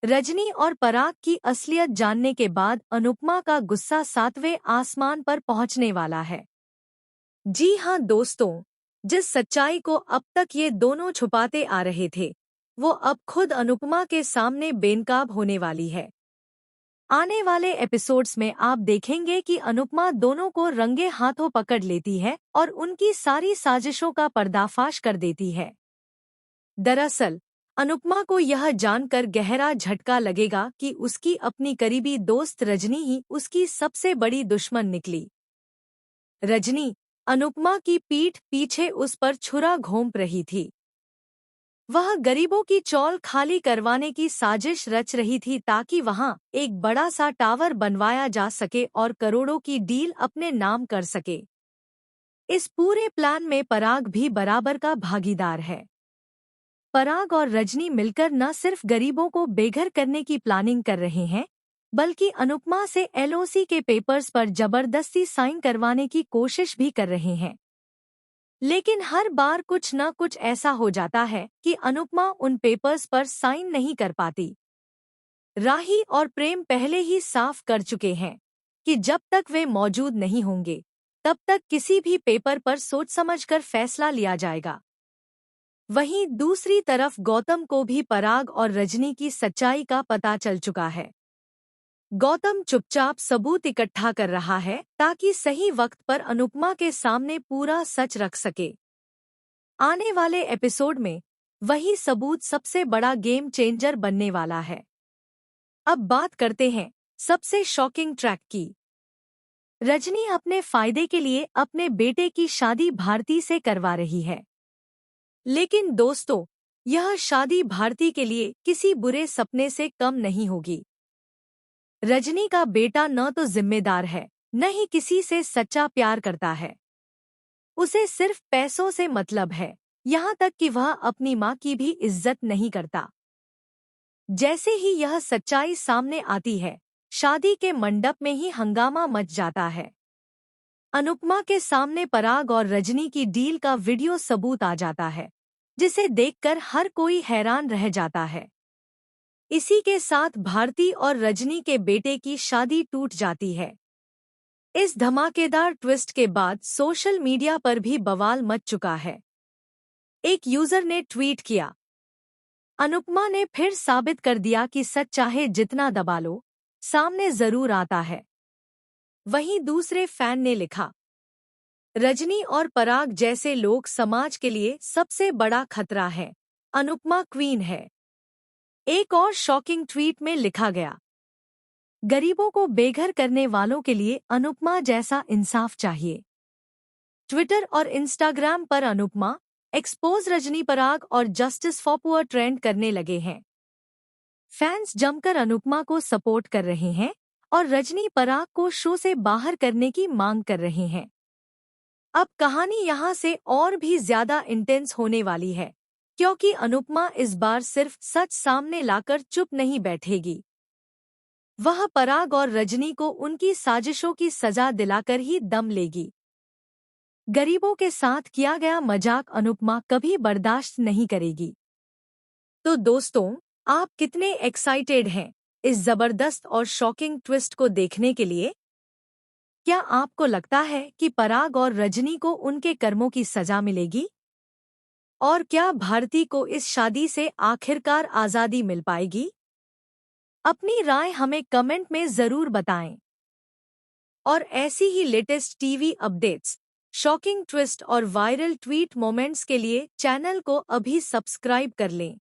रजनी और पराग की असलियत जानने के बाद अनुपमा का गुस्सा 7वें आसमान पर पहुंचने वाला है। जी हाँ दोस्तों, जिस सच्चाई को अब तक ये दोनों छुपाते आ रहे थे, वो अब खुद अनुपमा के सामने बेनकाब होने वाली है। आने वाले एपिसोड्स में आप देखेंगे कि अनुपमा दोनों को रंगे हाथों पकड़ लेती है और उनकी सारी साजिशों का पर्दाफाश कर देती है। दरअसल अनुपमा को यह जानकर गहरा झटका लगेगा कि उसकी अपनी करीबी दोस्त रजनी ही उसकी सबसे बड़ी दुश्मन निकली। रजनी अनुपमा की पीठ पीछे उस पर छुरा घोंप रही थी। वह गरीबों की चौल खाली करवाने की साजिश रच रही थी ताकि वहां एक बड़ा सा टावर बनवाया जा सके और करोड़ों की डील अपने नाम कर सके। इस पूरे प्लान में पराग भी बराबर का भागीदार है। पराग और रजनी मिलकर न सिर्फ गरीबों को बेघर करने की प्लानिंग कर रहे हैं, बल्कि अनुपमा से एलओसी के पेपर्स पर जबरदस्ती साइन करवाने की कोशिश भी कर रहे हैं। लेकिन हर बार कुछ न कुछ ऐसा हो जाता है कि अनुपमा उन पेपर्स पर साइन नहीं कर पाती। राही और प्रेम पहले ही साफ कर चुके हैं कि जब तक वे मौजूद नहीं होंगे, तब तक किसी भी पेपर पर सोच समझकर फैसला लिया जाएगा। वहीं दूसरी तरफ गौतम को भी पराग और रजनी की सच्चाई का पता चल चुका है। गौतम चुपचाप सबूत इकट्ठा कर रहा है ताकि सही वक्त पर अनुपमा के सामने पूरा सच रख सके। आने वाले एपिसोड में वही सबूत सबसे बड़ा गेम चेंजर बनने वाला है। अब बात करते हैं सबसे शॉकिंग ट्रैक की। रजनी अपने फायदे के लिए अपने बेटे की शादी भारती से करवा रही है। लेकिन दोस्तों, यह शादी भारती के लिए किसी बुरे सपने से कम नहीं होगी। रजनी का बेटा न तो जिम्मेदार है, न ही किसी से सच्चा प्यार करता है। उसे सिर्फ पैसों से मतलब है, यहाँ तक कि वह अपनी माँ की भी इज्जत नहीं करता। जैसे ही यह सच्चाई सामने आती है, शादी के मंडप में ही हंगामा मच जाता है। अनुपमा के सामने पराग और रजनी की डील का वीडियो सबूत आ जाता है, जिसे देखकर हर कोई हैरान रह जाता है। इसी के साथ भारती और रजनी के बेटे की शादी टूट जाती है। इस धमाकेदार ट्विस्ट के बाद सोशल मीडिया पर भी बवाल मच चुका है। एक यूजर ने ट्वीट किया, अनुपमा ने फिर साबित कर दिया कि सच चाहे जितना दबा लो, सामने जरूर आता है। वहीं दूसरे फैन ने लिखा, रजनी और पराग जैसे लोग समाज के लिए सबसे बड़ा खतरा है, अनुपमा क्वीन है। एक और शॉकिंग ट्वीट में लिखा गया, गरीबों को बेघर करने वालों के लिए अनुपमा जैसा इंसाफ चाहिए। ट्विटर और इंस्टाग्राम पर अनुपमा एक्सपोज रजनी पराग और जस्टिस फॉर पुअर ट्रेंड करने लगे हैं। फैंस जमकर अनुपमा को सपोर्ट कर रहे हैं और रजनी पराग को शो से बाहर करने की मांग कर रहे हैं। अब कहानी यहाँ से और भी ज्यादा इंटेंस होने वाली है, क्योंकि अनुपमा इस बार सिर्फ सच सामने लाकर चुप नहीं बैठेगी। वह पराग और रजनी को उनकी साजिशों की सजा दिलाकर ही दम लेगी। गरीबों के साथ किया गया मजाक अनुपमा कभी बर्दाश्त नहीं करेगी। तो दोस्तों, आप कितने एक्साइटेड हैं इस जबरदस्त और शॉकिंग ट्विस्ट को देखने के लिए? क्या आपको लगता है कि पराग और रजनी को उनके कर्मों की सजा मिलेगी? और क्या भारती को इस शादी से आखिरकार आज़ादी मिल पाएगी? अपनी राय हमें कमेंट में ज़रूर बताएं। और ऐसी ही latest TV updates, shocking twist और वायरल ट्वीट मोमेंट्स के लिए चैनल को अभी सब्सक्राइब कर लें।